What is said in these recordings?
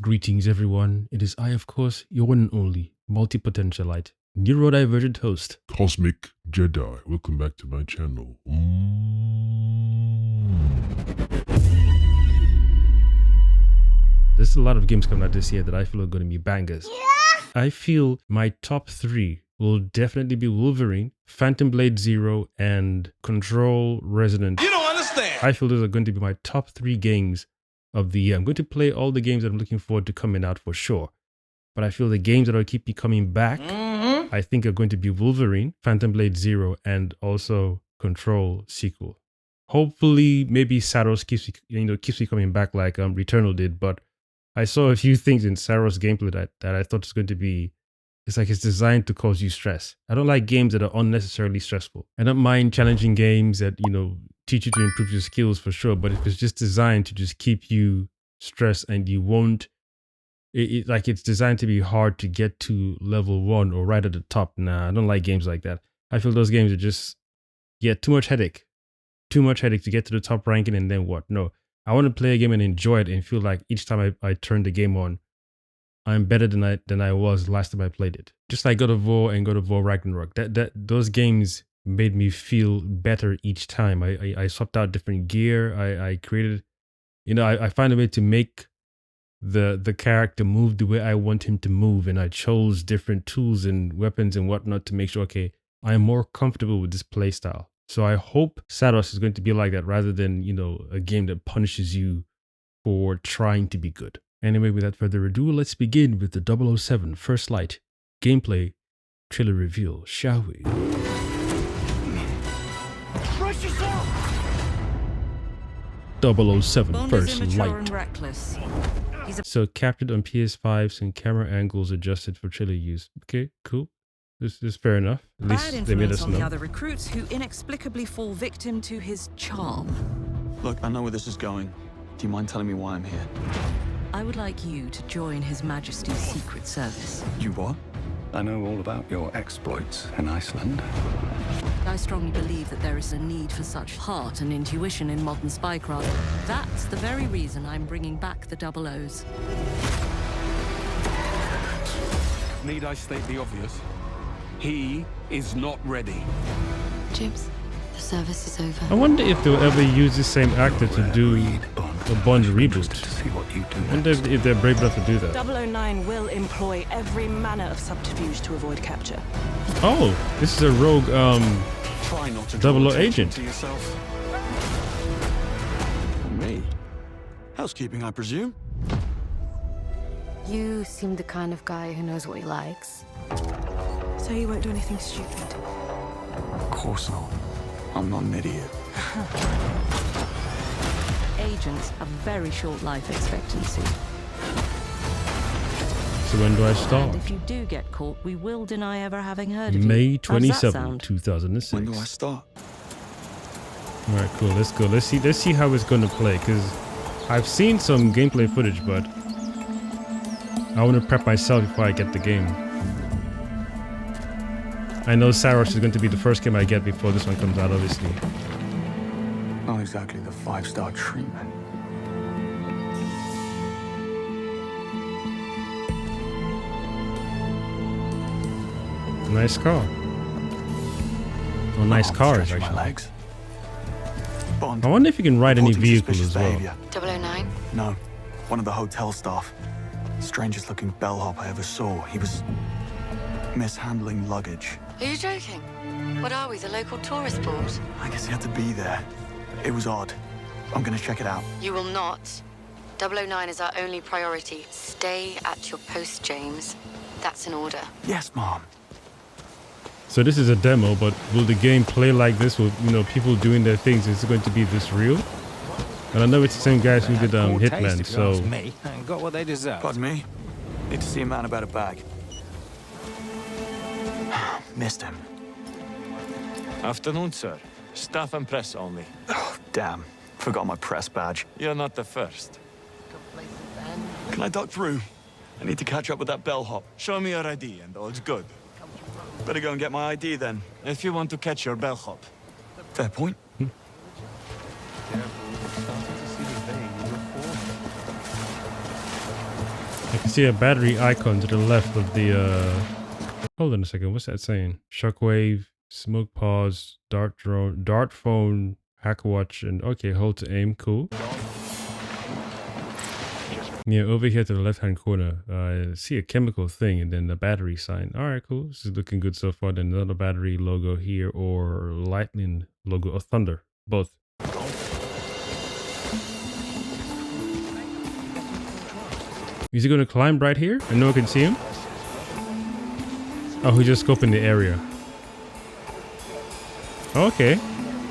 Greetings everyone, it is I of course, your one and only, multi-potentialite, neurodivergent host, Kosmic Jedi. Welcome back to my channel. There's a lot of games coming out this year that I feel are going to be bangers. I feel my top 3 will definitely be Wolverine, Phantom Blade Zero, and Control Resonant. You don't understand! I feel those are going to be my top 3 games of the year. I'm going to play all the games that I'm looking forward to coming out for sure. But I feel the games that will keep me coming back, I think are going to be Wolverine, Phantom Blade Zero, and also Control sequel. Hopefully, maybe Saros keeps me coming back like Returnal did. But I saw a few things in Saros gameplay that I thought was going to be. It's like it's designed to cause you stress. I don't like games that are unnecessarily stressful. I don't mind challenging games that teach you to improve your skills for sure. But if it's just designed to just keep you stressed and you won't. Like it's designed to be hard to get to level 1 or right at the top. Nah, I don't like games like that. I feel those games are just, too much headache. Too much headache to get to the top ranking and then what? No, I want to play a game and enjoy it and feel like each time I turn the game on, I'm better than I was last time I played it. Just like God of War and God of War Ragnarok. Those games made me feel better each time. I swapped out different gear. I created, I find a way to make the character move the way I want him to move, and I chose different tools and weapons and whatnot to make sure, okay, I'm more comfortable with this playstyle. So I hope Saros is going to be like that rather than, a game that punishes you for trying to be good. Anyway, without further ado, let's begin with the 007 First Light gameplay trailer reveal, shall we? Brace yourself! 007 Bond First is immature Light. and reckless. So captured on PS5s and camera angles adjusted for trailer use. Okay, cool. This is fair enough. At Bad least they made influence us on the know. other recruits who inexplicably fall victim to his charm. Look, I know where this is going. Do you mind telling me why I'm here? I would like you to join His Majesty's Secret Service. You what? I know all about your exploits in Iceland. I strongly believe that there is a need for such heart and intuition in modern spycraft. That's the very reason I'm bringing back the Double O's. Need I state the obvious? He is not ready. James, the service is over. I wonder if they'll ever use the same actor to do a Bond reboot. To see what you do I wonder if they're brave enough to do that. 009 will employ every manner of subterfuge to avoid capture. Oh, this is a rogue Try not to 00 draw attention agent. to yourself. Me? Housekeeping, I presume? You seem the kind of guy who knows what he likes. So you won't do anything stupid. Of course not. I'm not an idiot. Agents have very short life expectancy. So when do I start? And if you do get caught, we will deny ever having heard of May you. How does that 27, sound? 2006. When do I start? All right, cool. Let's go. Let's see how it's going to play, because I've seen some gameplay footage, but I want to prep myself before I get the game. I know Saros is going to be the first game I get before this one comes out, obviously. Not exactly the 5-star treatment. Nice car. Oh, nice I'm cars, stretching my actually. legs. Bond. I wonder if you can ride any reporting vehicle suspicious as well. behavior. 009? No, one of the hotel staff. Strangest looking bellhop I ever saw. He was mishandling luggage. Are you joking? What are we, the local tourist board? I guess he had to be there. It was odd. I'm gonna check it out. You will not. 009 is our only priority. Stay at your post, James. That's an order. Yes, Mom. So this is a demo, but will the game play like this with people doing their things? Is it going to be this real? And I know it's the same guys who did Hitman, so me and got what they deserve. Pardon me? Need to see a man about a bag. Missed him. Afternoon, sir. Staff and press only. Oh, damn. Forgot my press badge. You're not the first. Can I duck through? I need to catch up with that bellhop. Show me your ID and all's good. Better go and get my ID then. If you want to catch your bellhop. Fair point. see a battery icon to the left of the hold on a second, what's that saying? Shockwave, smoke pause, dart drone, dart phone, hack watch, and okay, hold to aim, cool. Yeah, over here to the left hand corner, I see a chemical thing and then the battery sign. Alright, cool. This is looking good so far. Then another battery logo here, or lightning logo, or thunder. Both. Is he going to climb right here? And no one can see him? Oh, he's just scoping the area. Okay.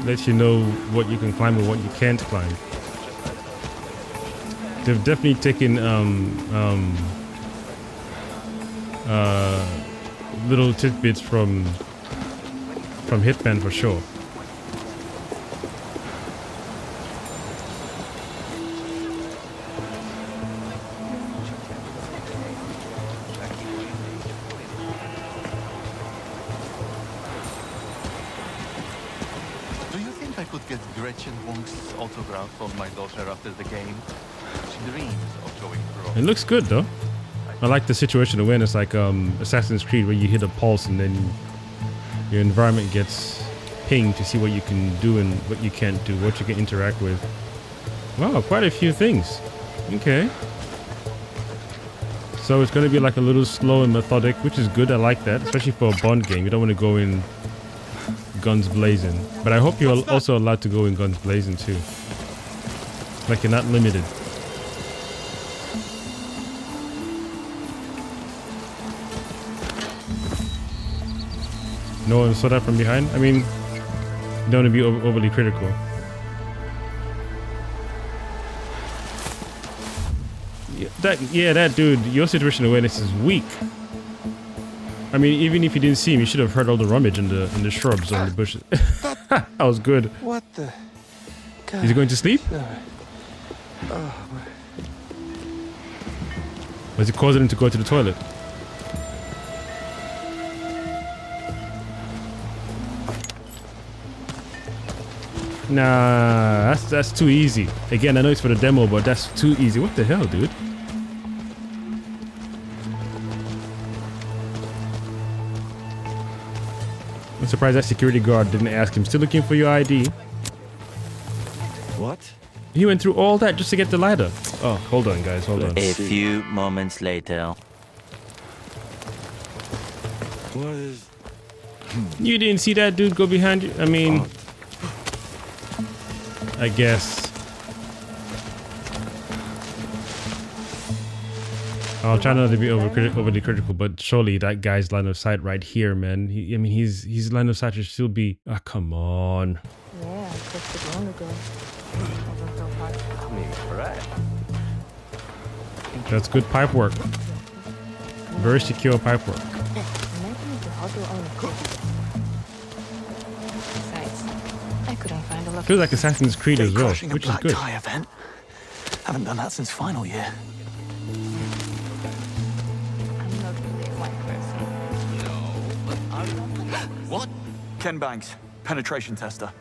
Lets you know what you can climb and what you can't climb. They've definitely taken little tidbits from Hitman for sure. Do you think I could get Gretchen Wong's autograph on my daughter after the game? She dreams of going pro. It looks good though. I like the situation awareness, like Assassin's Creed, where you hit a pulse and then your environment gets pinged to see what you can do and what you can't do, what you can interact with. Wow, quite a few things. Okay. So it's going to be like a little slow and methodic, which is good. I like that, especially for a Bond game. You don't want to go in guns blazing. But I hope you're also allowed to go in guns blazing too. Like you're not limited. No one saw that from behind? I mean, you don't want to be overly critical. Yeah, that dude, your situation awareness is weak. I mean, even if you didn't see him, you should have heard all the rummage in the shrubs or in the bushes. That was good. What the? God. Is he going to sleep? Was it causing him to go to the toilet? Nah, that's too easy. Again, I know it's for the demo, but that's too easy. What the hell, dude? I'm surprised that security guard didn't ask him. Still looking for your ID. What? He went through all that just to get the ladder. Oh, hold on, guys. Hold on. A few moments later. What is... You didn't see that dude go behind you? I mean... I guess. I'll try not to be overly critical, but surely that guy's line of sight right here, man. I mean, his line of sight should still be... Ah, come on. Yeah, just it long ago. That's good pipe work. Very secure pipe work. Feels like Assassin's Creed as well, which is good. Event. Haven't done that since final year. I'm not really a white person. What? Ken Banks, penetration tester.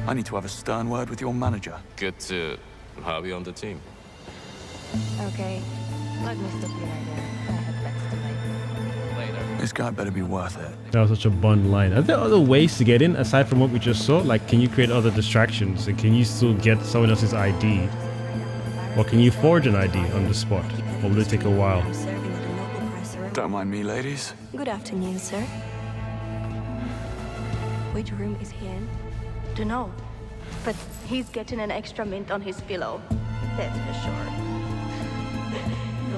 I need to have a stern word with your manager. Good to have you on the team. Okay, let me stop you right there. I have bets to make. Later. This guy better be worth it. That was such a Bond line. Are there other ways to get in aside from what we just saw? Like, can you create other distractions? And can you still get someone else's ID? Or can you forge an ID on the spot? Or will it take a while? Don't mind me, ladies. Good afternoon, sir. Which room is he in? Dunno. But he's getting an extra mint on his pillow. That's for sure.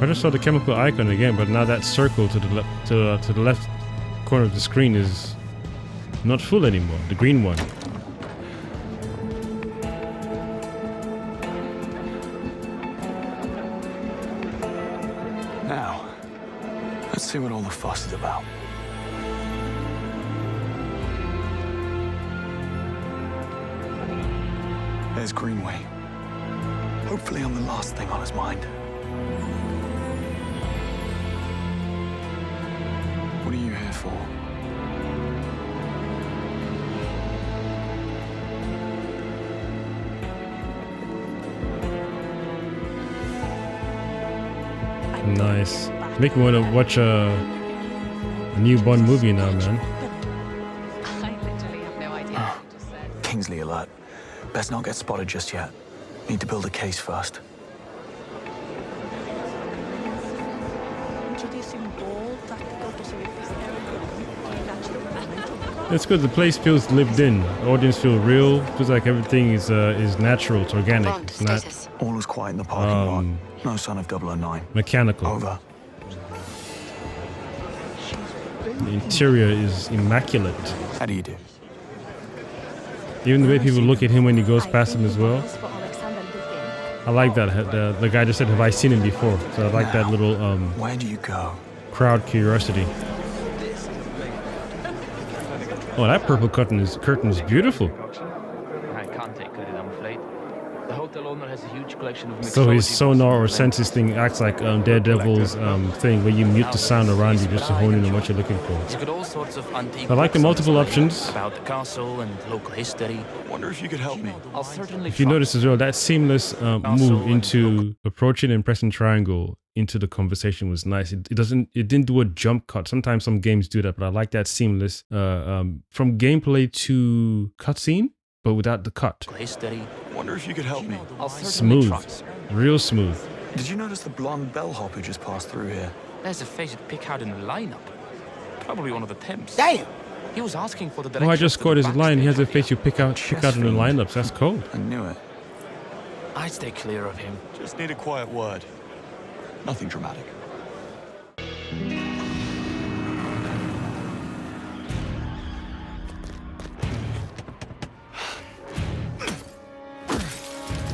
I just saw the chemical icon again, but now that circle to the left corner of the screen is not full anymore. The green one. Now, let's see what all the fuss is about. There's Greenway. Hopefully I'm the last thing on his mind. What are you here for? Nice. Make me want to watch a new Bond movie now, man. I literally have no idea what you just said. Kingsley alert. Best not get spotted just yet. Need to build a case first. It's good. The place feels lived in. The audience feel real. Feels like everything is natural. It's organic. Bond, It's not status. All was quiet in the parking lot. No sign of 009. mechanical. Over. The interior is immaculate. How do you do? Even the way people look at him when he goes past them as well. I like that. The guy just said, "Have I seen him before?" So I like that little Where do you go? crowd curiosity. Oh, that purple curtain is beautiful. I can't take credit, I'm afraid. The hotel owner has a huge collection of So his mixology sonar or books. senses thing acts like Daredevil's thing, where you mute the sound around you just to hone in on what you're looking for. He's got all sorts of antique I like the books on multiple display options. about the castle and local history. Wonder if you could help me. I'll certainly If you try. notice as well, that seamless move into approaching and pressing triangle into the conversation was nice. It didn't do a jump cut. Sometimes some games do that, but I like that seamless from gameplay to cutscene, but without the cut. History. Wonder if you could help me. I'll certainly Smooth, try. real smooth. Did you notice the blonde bellhop who just passed through here? There's a face you'd pick out in the lineup. Probably one of the temps. Damn! He was asking for the Oh, direction. I just scored his line. He has a face you pick out in the lineups. That's cool. I knew it. I'd stay clear of him. Just need a quiet word. Nothing dramatic.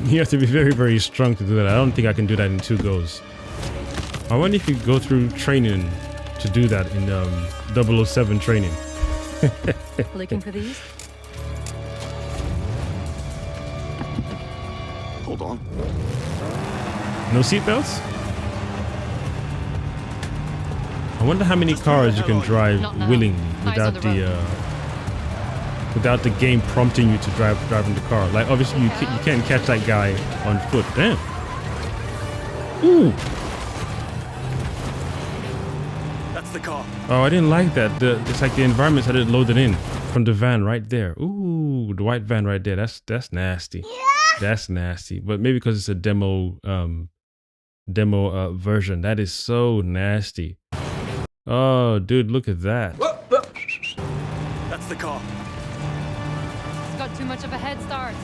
You have to be very, very strong to do that. I don't think I can do that in 2 goes. I wonder if you go through training to do that in 007 training. Looking for these? Hold on. No seatbelts? I wonder how many cars you can drive willingly without the game prompting you to drive in the car. Like obviously you can't catch that guy on foot. Damn. Ooh. That's the car. Oh, I didn't like that. It's like the environments had it loaded in from the van right there. Ooh, the white van right there. That's nasty. Yeah. That's nasty. But maybe because it's a demo version. That is so nasty. Oh, dude, look at that. That's the car. It's got too much of a head start.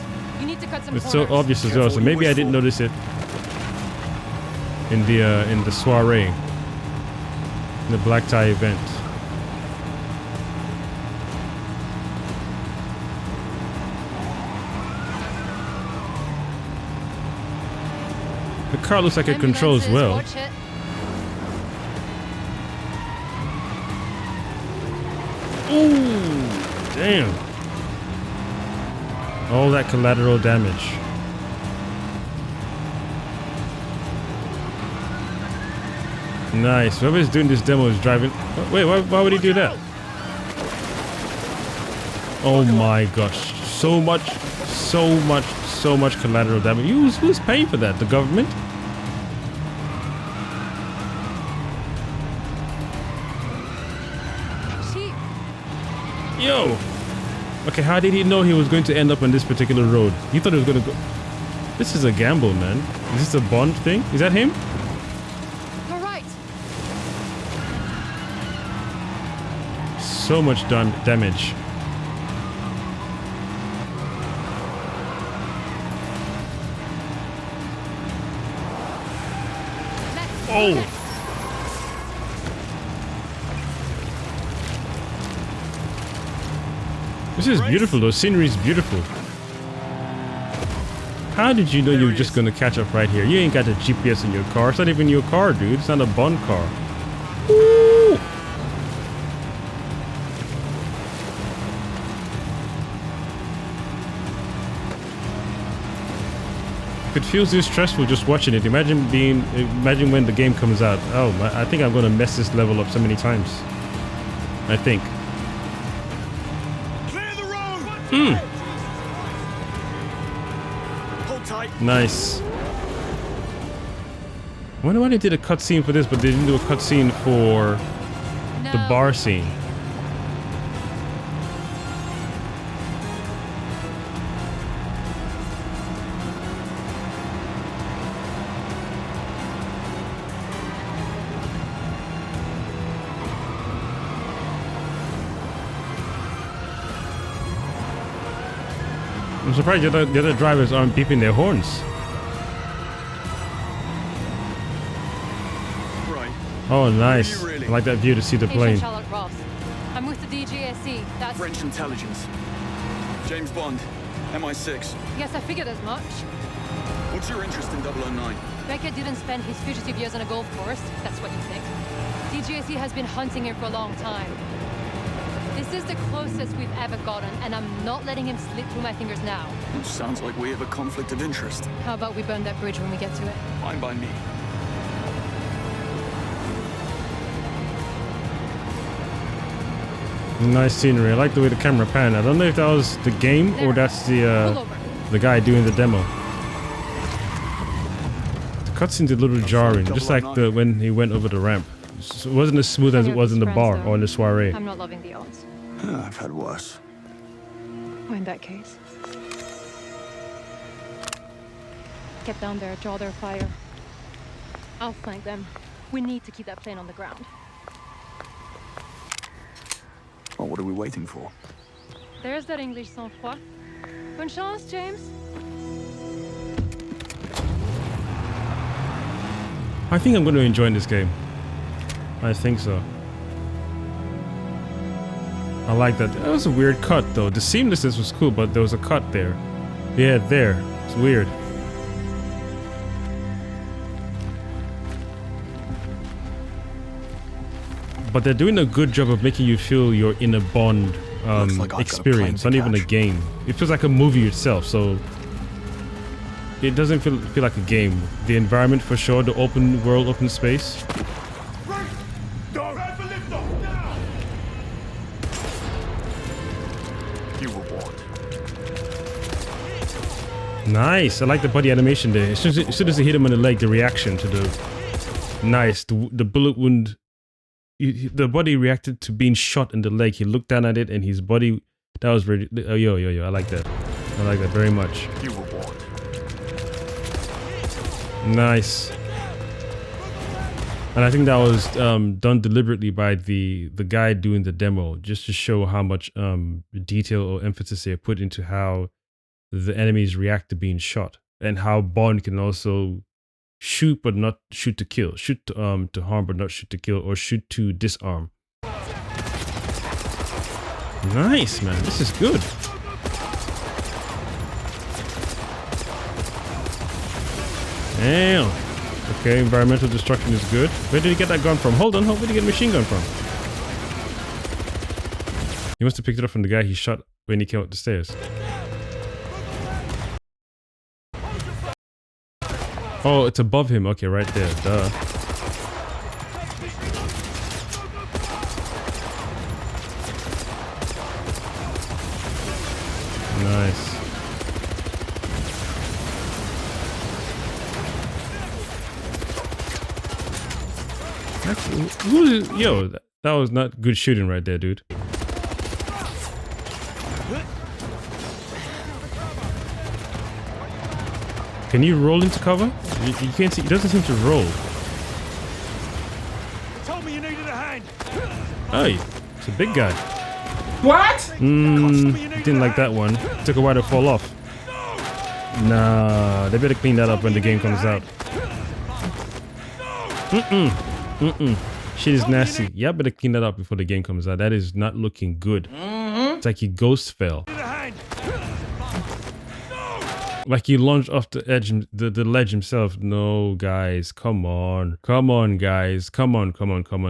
You need to cut some It's so corners. obvious as well. So maybe I didn't notice it in the soiree, in the black tie event. The car looks like it controls well. Watch it. Ooh, damn. All that collateral damage. Nice. Whoever's doing this demo is driving. Wait, why would he do that? Oh my gosh. So much collateral damage. Who's paying for that? The government? Yo! Okay, how did he know he was going to end up on this particular road? He thought he was going to go... This is a gamble, man. Is this a Bond thing? Is that him? All right. So much damage. Oh! This is beautiful though. Scenery is beautiful. How did you know you were just gonna catch up right here? You ain't got the GPS in your car. It's not even your car, dude. It's not a Bond car. Woo! If it feels this stressful just watching it, imagine when the game comes out. Oh, I think I'm gonna mess this level up so many times. I think. Hold tight. Nice. I wonder why they did a cutscene for this, but they didn't do a cutscene for the bar scene. I'm surprised the other drivers aren't beeping their horns. Right. Oh, nice. Really? I like that view to see the plane. Charlotte Ross. I'm with the DGSE. That's French intelligence. James Bond, MI6. Yes, I figured as much. What's your interest in 009? Beckett didn't spend his fugitive years on a golf course. That's what you think. DGSE has been hunting him for a long time. This is the closest we've ever gotten, and I'm not letting him slip through my fingers now. Which sounds like we have a conflict of interest. How about we burn that bridge when we get to it? Fine by me. Nice scenery. I like the way the camera panned. I don't know if that was the game or that's the guy doing the demo. The cutscene's a little jarring, just like when he went over the ramp. It wasn't as smooth as it was in the bar or in the soiree. I'm not loving the odds. I've had worse. Well, in that case, get down there, draw their fire. I'll flank them. We need to keep that plane on the ground. Well, what are we waiting for? There's that English sang-froid. Bonne chance, James. I think I'm going to enjoy this game. I think so. I like that. That was a weird cut though. The seamlessness was cool, but there was a cut there. Yeah, there. It's weird. But they're doing a good job of making you feel you're in a Bond experience, not even a game. It feels like a movie itself, so it doesn't feel like a game. The environment for sure, the open world, open space. Nice. I like the body animation there. As soon as he hit him on the leg, the reaction to the nice, the bullet wound. The body reacted to being shot in the leg. He looked down at it, and his body. That was really. Oh, yo. I like that. I like that very much. You were warned. Nice. And I think that was done deliberately by the guy doing the demo, just to show how much detail or emphasis they put into how the enemies react to being shot, and how Bond can also shoot but not shoot to kill, shoot to harm but not shoot to kill, or shoot to disarm. Nice, man. This is good. Damn. Okay, environmental destruction is good. Where did he get that gun from? Hold on, where did he get a machine gun from? He must have picked it up from the guy he shot when he came up the stairs. Oh, it's above him. Okay, right there. Duh. Nice. Yo, that was not good shooting right there, dude. Can you roll into cover? You can't see. It doesn't seem to roll. Told me you needed a hand. Hey, it's a big guy. What? Didn't like that one. Took a while to fall off. Nah, they better clean that up when the game comes out. Shit is nasty. Yeah, better clean that up before the game comes out. That is not looking good. It's like he ghost fell. Like he launched off the edge, the ledge himself. No, guys, come on. Come on, guys. Come on.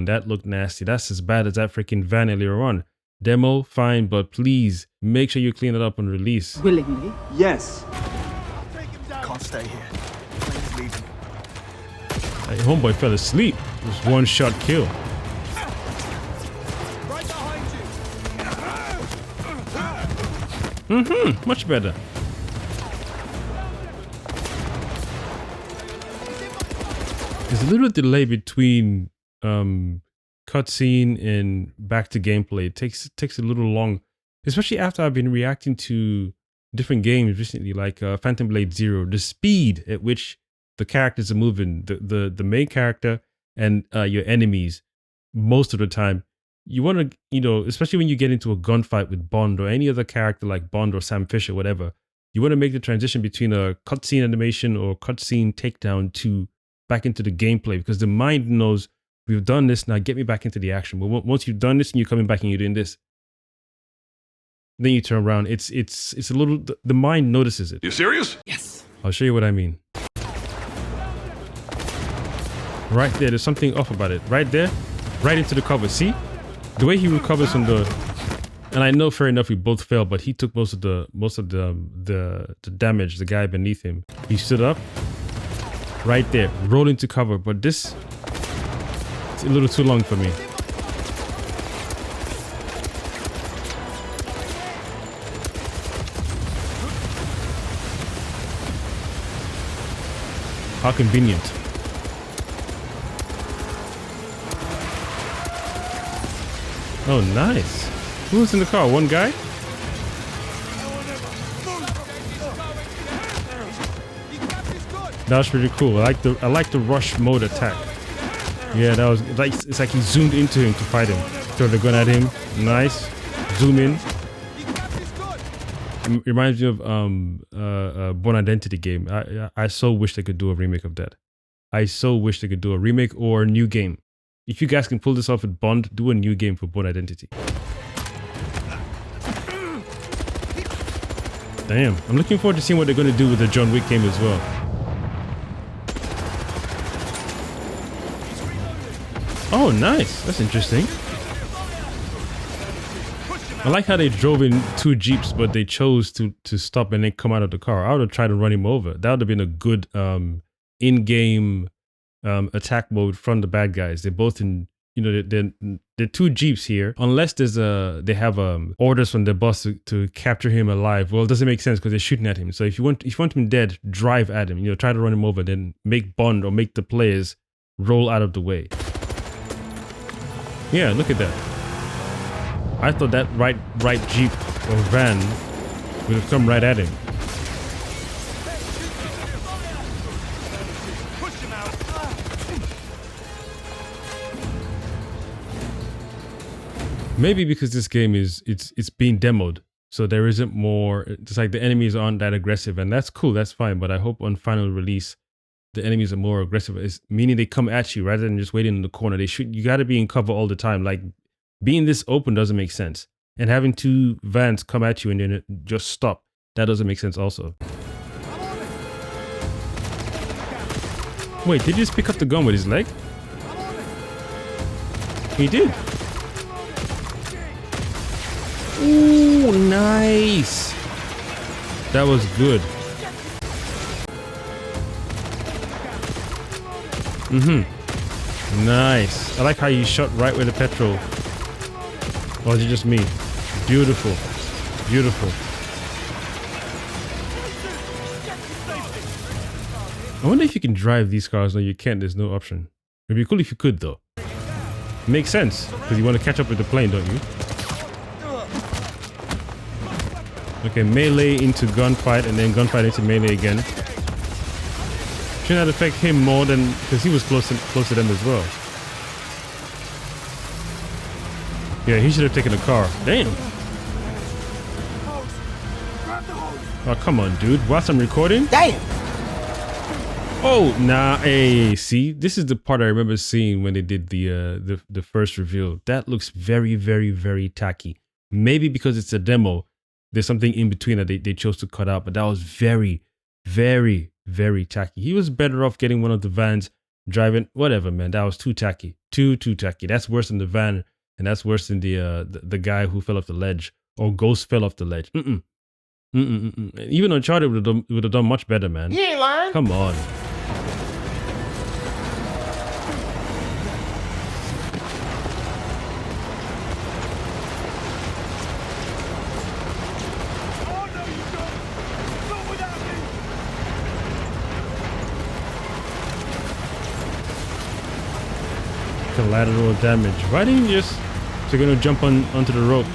That looked nasty. That's as bad as that freaking van earlier on. Demo, fine, but please make sure you clean it up on release. Willingly? Yes. Can't stay here. Please leave him. Hey, homeboy fell asleep. It was one shot kill. Much better. His there's a little delay between cutscene and back to gameplay. It takes a little long, especially after I've been reacting to different games recently, like Phantom Blade Zero. The speed at which the characters are moving, the main character and your enemies, most of the time, you want to, especially when you get into a gunfight with Bond or any other character like Bond or Sam Fisher, whatever, you want to make the transition between a cutscene animation or cutscene takedown to back into the gameplay, because the mind knows, we've done this, now get me back into the action. But once you've done this and you're coming back and you're doing this, then you turn around. It's a little, the mind notices it. You serious? Yes. I'll show you what I mean. Right there, there's something off about it. Right there, right into the cover. See? The way he recovers from the, and I know fair enough we both fell, but he took most of the damage, the guy beneath him. He stood up, right there, rolled into cover, but this, it's a little too long for me. How convenient. Oh, nice. Who was in the car? One guy? That was pretty cool. I like the rush mode attack. Yeah, that was like, it's like he zoomed into him to fight him. Throw the gun at him. Nice. Zoom in. It reminds me of Born Identity game. I so wish they could do a remake of that. I so wish they could do a remake or a new game. If you guys can pull this off with Bond, do a new game for Born Identity. Damn, I'm looking forward to seeing what they're going to do with the John Wick game as well. Oh, nice. That's interesting. I like how they drove in 2 Jeeps, but they chose to stop and then come out of the car. I would have tried to run him over. That would have been a good in-game attack mode from the bad guys. They're both in, they're 2 Jeeps here. Unless they have orders from their boss to capture him alive. Well, it doesn't make sense because they're shooting at him. So if you want him dead, drive at him. Try to run him over, then make Bond or make the players roll out of the way. Yeah, look at that. I thought that right Jeep or van would have come right at him. Maybe because this game it's being demoed, so there isn't more. It's like the enemies aren't that aggressive, and that's cool. That's fine. But I hope on final release, the enemies are more aggressive. Meaning they come at you rather than just waiting in the corner. You got to be in cover all the time. Like being this open doesn't make sense, and having 2 vans come at you and then just stop, that doesn't make sense also. Wait, did he just pick up the gun with his leg? He did. Ooh, nice. That was good. Nice. I like how you shot right with the petrol. Or is it just me? Beautiful. Beautiful. I wonder if you can drive these cars. No, you can't. There's no option. It'd be cool if you could, though. Makes sense, because you want to catch up with the plane, don't you? Okay, melee into gunfight, and then gunfight into melee again. Shouldn't that affect him more than, because he was close to them as well. Yeah, he should have taken the car. Damn. Oh, come on, dude. Whilst I'm recording? Damn. Oh, nah. Hey, see? This is the part I remember seeing when they did the first reveal. That looks very, very, very tacky. Maybe because it's a demo, there's something in between that they chose to cut out, but that was very, very, very tacky. He was better off getting one of the vans, driving, whatever, man. That was too tacky. Too tacky. That's worse than the van, and that's worse than the guy who fell off the ledge, or Ghost fell off the ledge. Even Uncharted would have done much better, man. You ain't lying. Come on. Collateral damage. Why didn't you just... So you're gonna jump onto the rope.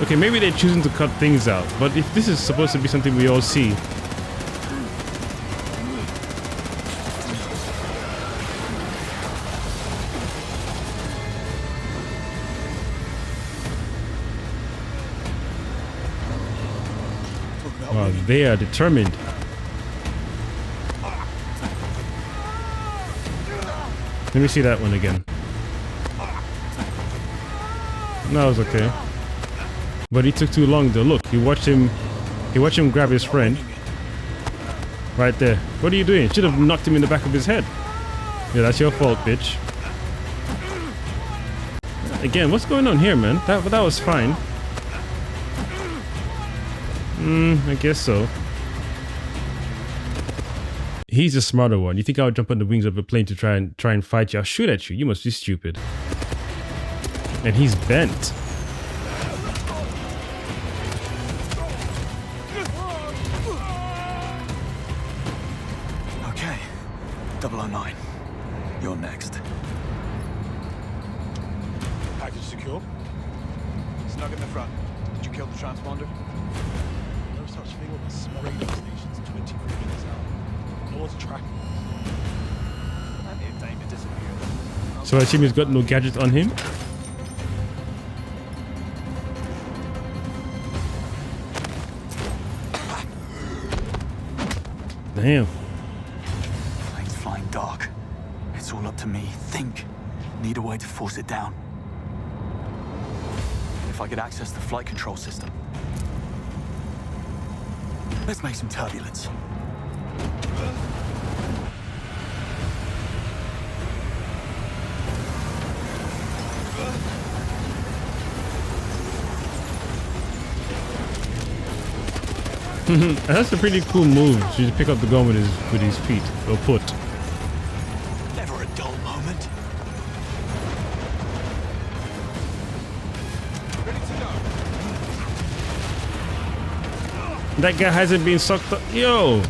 Okay, maybe they're choosing to cut things out. But if this is supposed to be something we all see... Wow, they are determined. Let me see that one again. That was okay. But he took too long though. Look, he watched him grab his friend. Right there. What are you doing? Should have knocked him in the back of his head. Yeah, that's your fault, bitch. Again, what's going on here, man? That was fine. I guess so. He's the smarter one. You think I would jump on the wings of a plane to try and fight you? I'll shoot at you. You must be stupid. And he's bent. Okay, 009. You're next. Package secure. Snug in the front. Did you kill the transponder? No such thing on the small radio stations 23 meters out. No one's tracking us. Plenty of time to disappear. So I assume he's got no gadget on him? Damn. Plane's flying dark. It's all up to me. Think. Need a way to force it down. If I could access the flight control system. Let's make some turbulence. That's a pretty cool move. So you pick up the gun with his feet or foot. Never a dull moment. Ready to go. That guy hasn't been sucked up. Yo!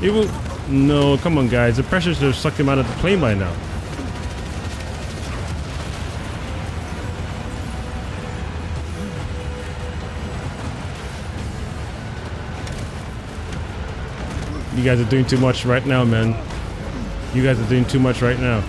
It will... No, come on guys. The pressure should have sucked him out of the plane by now. You guys are doing too much right now, man. You guys are doing too much right now.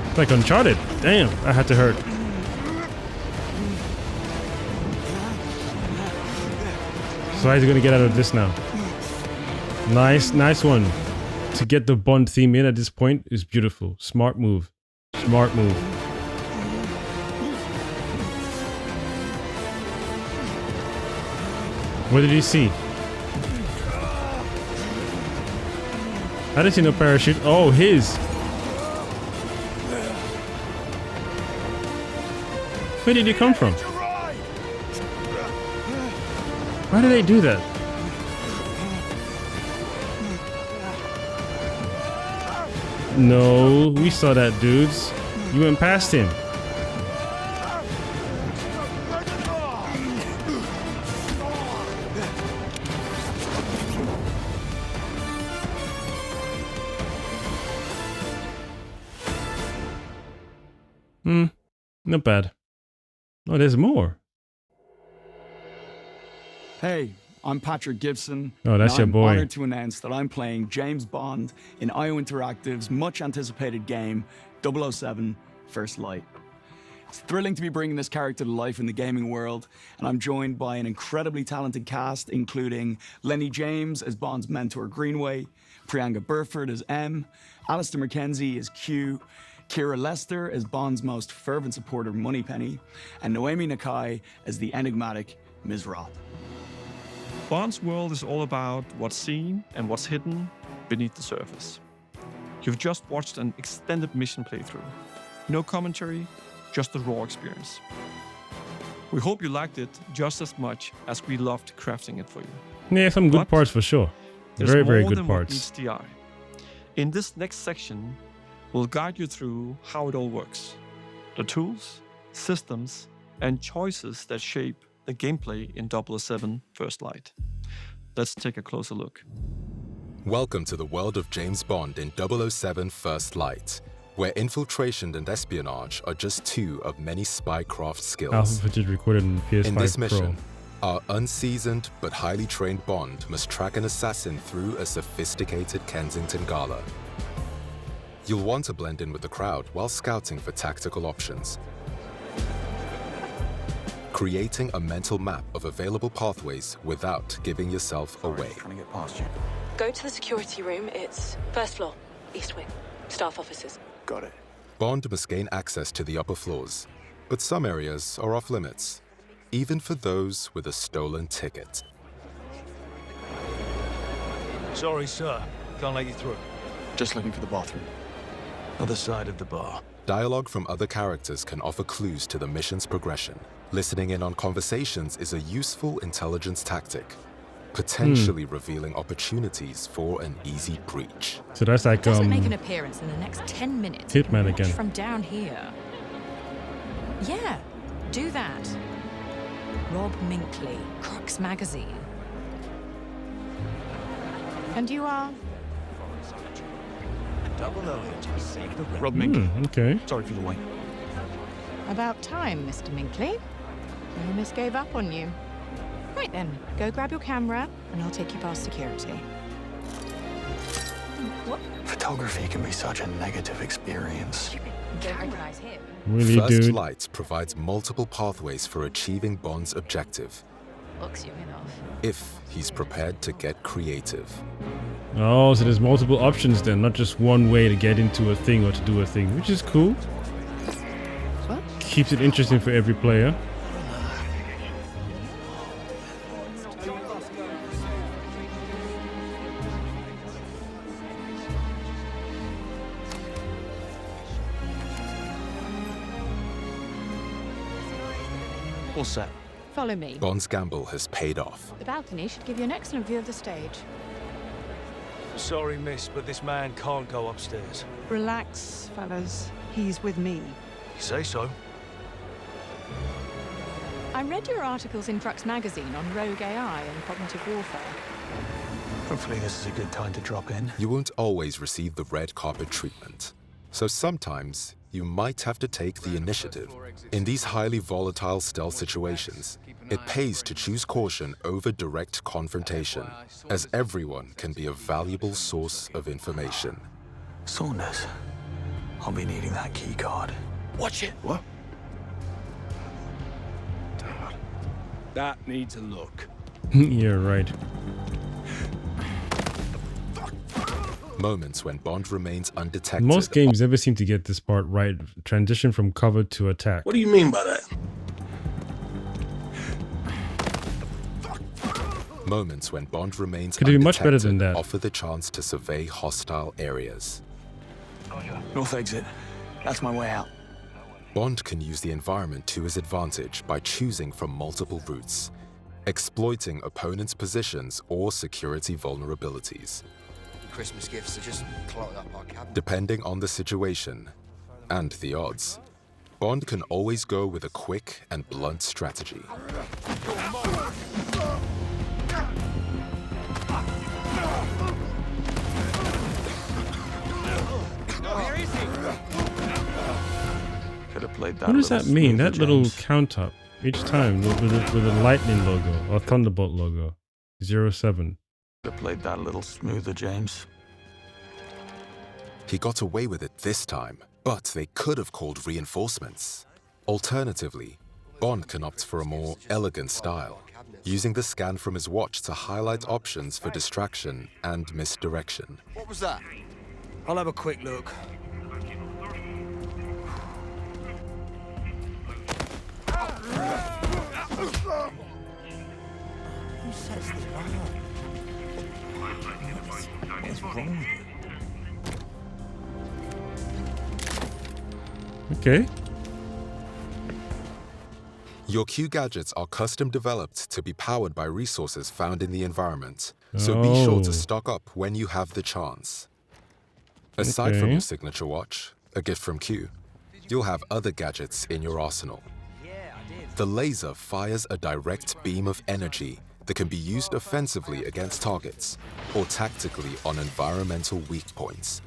It's like Uncharted. Damn, that had to hurt. So how's he gonna get out of this now? Nice one. To get the Bond theme in at this point is beautiful. Smart move. Smart move. What did he see? I didn't see no parachute. Oh, his. Where did he come from? Why did they do that? No, we saw that, dudes. You went past him. Not bad. Oh, there's more. Hey, I'm Patrick Gibson. Oh, that's your boy. I'm honored to announce that I'm playing James Bond in IO Interactive's much anticipated game 007 First Light. It's thrilling to be bringing this character to life in the gaming world, and I'm joined by an incredibly talented cast, including Lenny James as Bond's mentor Greenway, Priyanka Burford as M, Alistair McKenzie as Q, Kira Lester as Bond's most fervent supporter Moneypenny, and Noemi Nakai as the enigmatic Ms. Roth. Bond's world is all about what's seen and what's hidden beneath the surface. You've just watched an extended mission playthrough. No commentary, just the raw experience. We hope you liked it just as much as we loved crafting it for you. Yeah, some good parts for sure. Very, very good parts. In this next section, will guide you through how it all works. The tools, systems, and choices that shape the gameplay in 007 First Light. Let's take a closer look. Welcome to the world of James Bond in 007 First Light, where infiltration and espionage are just two of many spycraft skills. Alpha footage recorded in PS5 In this mission, Pro. our unseasoned but highly trained Bond must track an assassin through a sophisticated Kensington gala. You'll want to blend in with the crowd while scouting for tactical options. Creating a mental map of available pathways without giving yourself away. Trying to get past you. Go to the security room. It's first floor, east wing, staff offices. Got it. Bond must gain access to the upper floors, but some areas are off limits, even for those with a stolen ticket. Sorry, sir. Can't let you through. Just looking for the bathroom. Other side of the bar. Dialogue from other characters can offer clues to the mission's progression. Listening in on conversations is a useful intelligence tactic, potentially revealing opportunities for an easy breach. So that's like Doesn't make an appearance in the next 10 minutes. Hitman Watch again. from down here. Yeah, do that. Rob Minkley, Crux Magazine. And you are? Rob Minkley. Okay. Sorry for the wait. About time, Mr. Minkley. No miss gave up on you. Right then, go grab your camera and I'll take you past security. What? Photography can be such a negative experience. Don't recognize him. Really, First dude? Light provides multiple pathways for achieving Bond's objective, Books you in off. if he's prepared to get creative. Oh, so there's multiple options then, not just one way to get into a thing or to do a thing, which is cool. What? Keeps it interesting for every player. All set. Follow me. Bond's gamble has paid off. The balcony should give you an excellent view of the stage. Sorry, miss, but this man can't go upstairs. Relax, fellas. He's with me. You say so. I read your articles in Crux Magazine on rogue AI and cognitive warfare. Hopefully this is a good time to drop in. You won't always receive the red carpet treatment, so sometimes you might have to take the initiative. In these highly volatile stealth situations, it pays to choose caution over direct confrontation, as everyone can be a valuable source of information. Saunders. I'll be needing that key card. Watch it. What? That needs a look. Yeah, right. Moments when Bond remains undetected. Most games never seem to get this part right. Transition from cover to attack. What do you mean by that? Moments when Bond remains Could it be much better than undetected that? offer the chance to survey hostile areas. North exit. That's my way out. Bond can use the environment to his advantage by choosing from multiple routes, exploiting opponents' positions or security vulnerabilities. Christmas gifts are just clogged up our cabinet. Depending on the situation and the odds, Bond can always go with a quick and blunt strategy. Could have played that. What does that mean? That little James. count up each time with a lightning logo or Thunderbolt logo. 07. Could have played that a little smoother, James. He got away with it this time, but they could have called reinforcements. Alternatively, Bond can opt for a more elegant style, using the scan from his watch to highlight options for distraction and misdirection. What was that? I'll have a quick look. Who sets the bar? What's wrong with it? Okay. Your Q gadgets are custom developed to be powered by resources found in the environment, so be sure to stock up when you have the chance. Aside from Okay. your signature watch, a gift from Q, you'll have other gadgets in your arsenal. The laser fires a direct beam of energy that can be used offensively against targets or tactically on environmental weak points,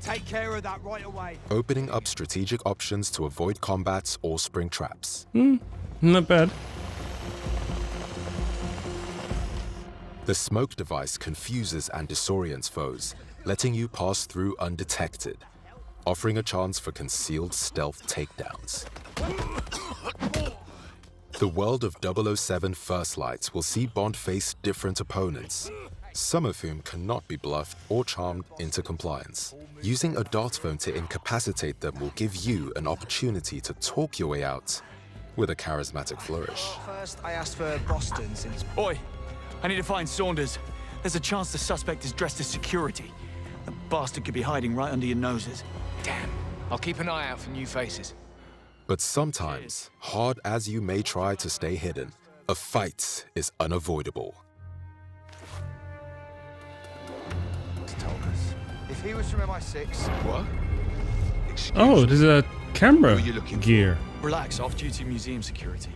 Take care of that right away. opening up strategic options to avoid combats or spring traps. Not bad. The smoke device confuses and disorients foes, letting you pass through undetected, offering a chance for concealed stealth takedowns. The world of 007 First Light will see Bond face different opponents, some of whom cannot be bluffed or charmed into compliance. Using a dart phone to incapacitate them will give you an opportunity to talk your way out with a charismatic flourish. First, I asked for Boston since. Oi, I need to find Saunders. There's a chance the suspect is dressed as security. The bastard could be hiding right under your noses. Damn. I'll keep an eye out for new faces. But sometimes, hard as you may try to stay hidden, a fight is unavoidable. Told us. If he was from MI6. What? Oh, there's a camera Who are you looking gear. Relax, off-duty museum security.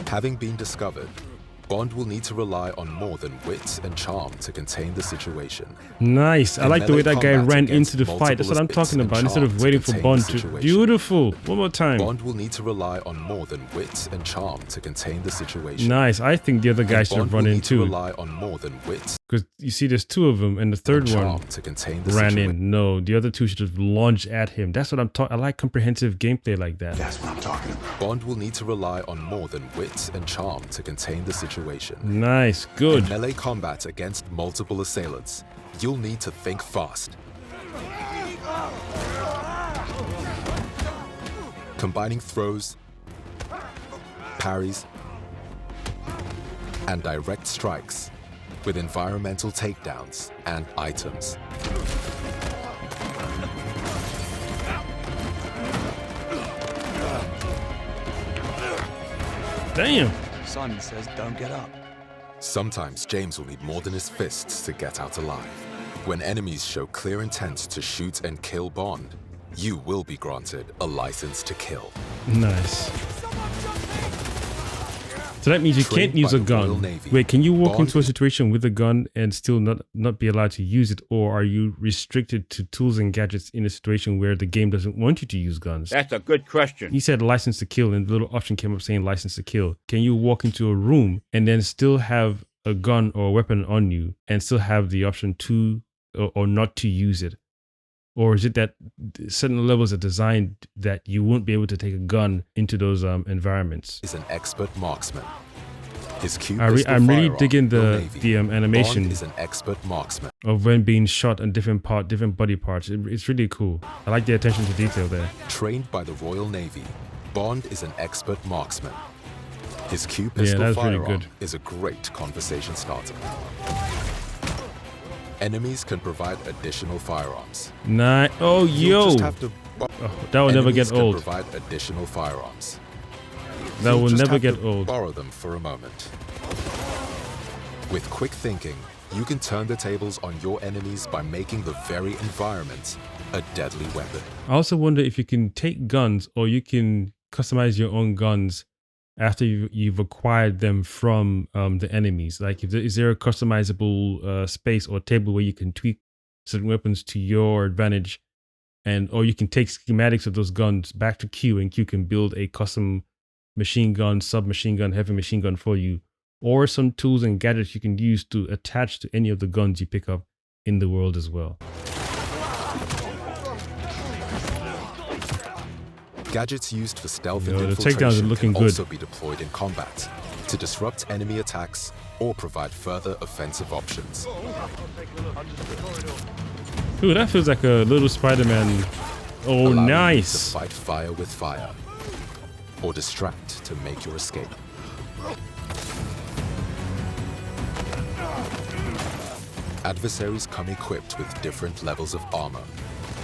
Having been discovered, Bond will need to rely on more than wit and charm to contain the situation. Nice. I In like the way melee that guy combat ran against into the fight. That's what I'm multiple talking wits about. and Instead of charm to waiting for contain Bond the to. situation. Beautiful. One more time. Bond will need to rely on more than wit and charm to contain the situation. Nice. I think the other guy And should have Bond run will in need to too. rely on more than wit Because you see, there's two of them, and the third and one charm to contain the ran situation. in. No, the other two should have launched at him. That's what I'm talking. I like comprehensive gameplay like that. That's what I'm talking about. Bond will need to rely on more than wit and charm to contain the situation. Nice. Good. In melee combat against multiple assailants, you'll need to think fast. Combining throws, parries, and direct strikes with environmental takedowns and items. Damn. Simon says don't get up. Sometimes James will need more than his fists to get out alive. When enemies show clear intent to shoot and kill Bond, you will be granted a license to kill. Nice. So that means you Trained can't use by a the Royal gun. Navy, Wait, can you walk Bond into a situation with a gun and still not be allowed to use it? Or are you restricted to tools and gadgets in a situation where the game doesn't want you to use guns? That's a good question. He said license to kill, and the little option came up saying license to kill. Can you walk into a room and then still have a gun or a weapon on you and still have the option to or not to use it? Or is it that certain levels are designed that you won't be able to take a gun into those environments? Is an expert marksman. His cube I'm really firearm, digging Royal the Navy. animation Bond is an expert marksman. of when being shot on different body parts. It's really cool. I like the attention to detail there. Trained by the Royal Navy, Bond is an expert marksman. His Q Yeah, pistol that's really firearm good. is a great conversation starter. Enemies can provide additional firearms. Oh, You'll yo. just have to That will never Enemies get can old. provide additional firearms. That You'll will just never have get to old. Borrow them for a moment. With quick thinking, you can turn the tables on your enemies by making the very environment a deadly weapon. I also wonder if you can take guns or you can customize your own guns after you've acquired them from the enemies. Like, is there a customizable space or table where you can tweak certain weapons to your advantage, or you can take schematics of those guns back to Q, and Q can build a custom machine gun, submachine gun, heavy machine gun for you, or some tools and gadgets you can use to attach to any of the guns you pick up in the world as well. Gadgets used for stealth Yo, and the takedowns are infiltration looking can good. also be deployed in combat to disrupt enemy attacks or provide further offensive options. Ooh, that feels like a little Spider-Man. Oh, allowing you nice. to fight fire with fire, or distract to make your escape. Adversaries come equipped with different levels of armor,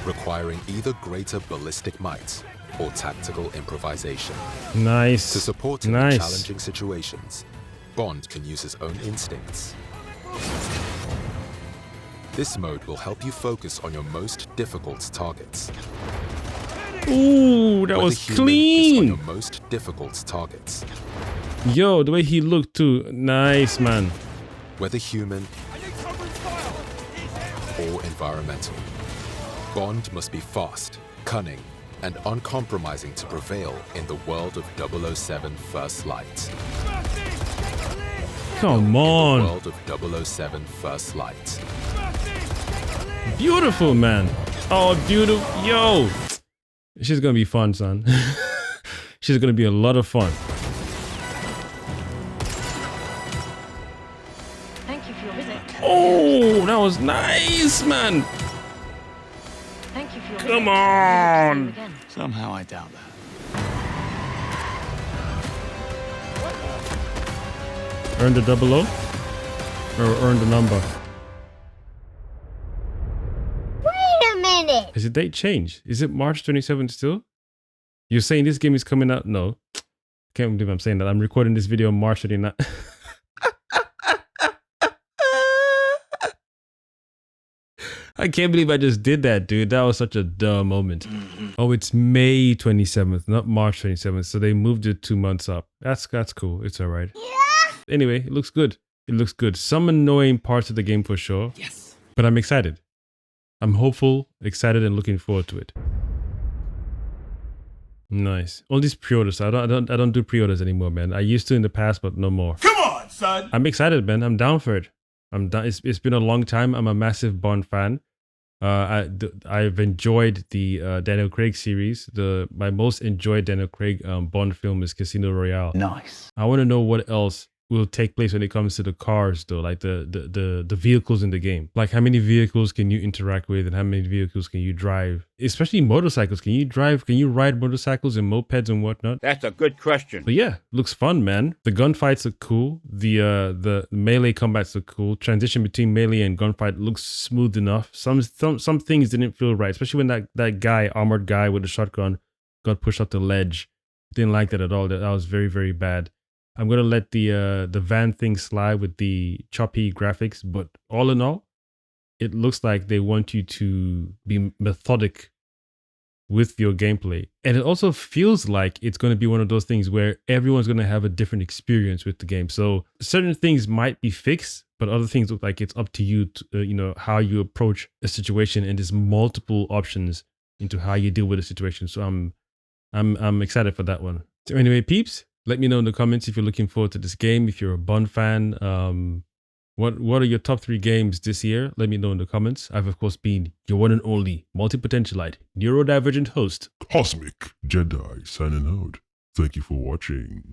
requiring either greater ballistic might or tactical improvisation. Nice. To support him in Nice. challenging situations, Bond can use his own instincts. This mode will help you focus on your most difficult targets. Ooh, that Whether was human is on clean. your most difficult targets. Yo, the way he looked too. Nice, man. Whether human or environmental. Bond must be fast, cunning, and uncompromising to prevail in the world of 007 First Light. Come The on. world of 007 First Light. Beautiful, man. Oh, beautiful. Yo. She's gonna be fun, son. She's gonna be a lot of fun. Thank you for your visit. Oh, that was nice, man. Thank you for your visit. Come on. Again. Somehow I doubt that. Earn the 00 or earn the number. Wait a minute! Has the date changed? Is it March 27th still? You're saying this game is coming out? No. Can't believe I'm saying that. I'm recording this video on March 29th. I can't believe I just did that, dude. That was such a dumb moment. Oh, it's May 27th, not March 27th. So they moved it 2 months up. That's cool. It's all right. Anyway, it looks good. It looks good. Some annoying parts of the game for sure. Yes. But I'm excited. I'm hopeful, excited, and looking forward to it. Nice. All these pre-orders. I don't do pre-orders anymore, man. I used to in the past, but no more. Come on, son! I'm excited, man. I'm down for it. I'm down. It's been a long time. I'm a massive Bond fan. I've enjoyed the Daniel Craig series. My most enjoyed Daniel Craig Bond film is Casino Royale. Nice. I want to know what else will take place when it comes to the cars, though, like the vehicles in the game. Like, how many vehicles can you interact with, and how many vehicles can you drive? Especially motorcycles. Can you ride motorcycles and mopeds and whatnot? That's a good question. But yeah, looks fun, man. The gunfights are cool. The melee combats are cool. Transition between melee and gunfight looks smooth enough. Some things didn't feel right, especially when that guy, armored guy with the shotgun, got pushed off the ledge. Didn't like that at all. That was very, very bad. I'm gonna let the van thing slide with the choppy graphics, but all in all, it looks like they want you to be methodic with your gameplay. And it also feels like it's going to be one of those things where everyone's going to have a different experience with the game. So certain things might be fixed, but other things look like it's up to you to, how you approach a situation, and there's multiple options into how you deal with a situation. So I'm excited for that one. So anyway, peeps, let me know in the comments if you're looking forward to this game. If you're a Bond fan, what are your top 3 games this year? Let me know in the comments. I've of course been your one and only multi-potentialite, neurodivergent host, Kosmic Jedi signing out. Thank you for watching.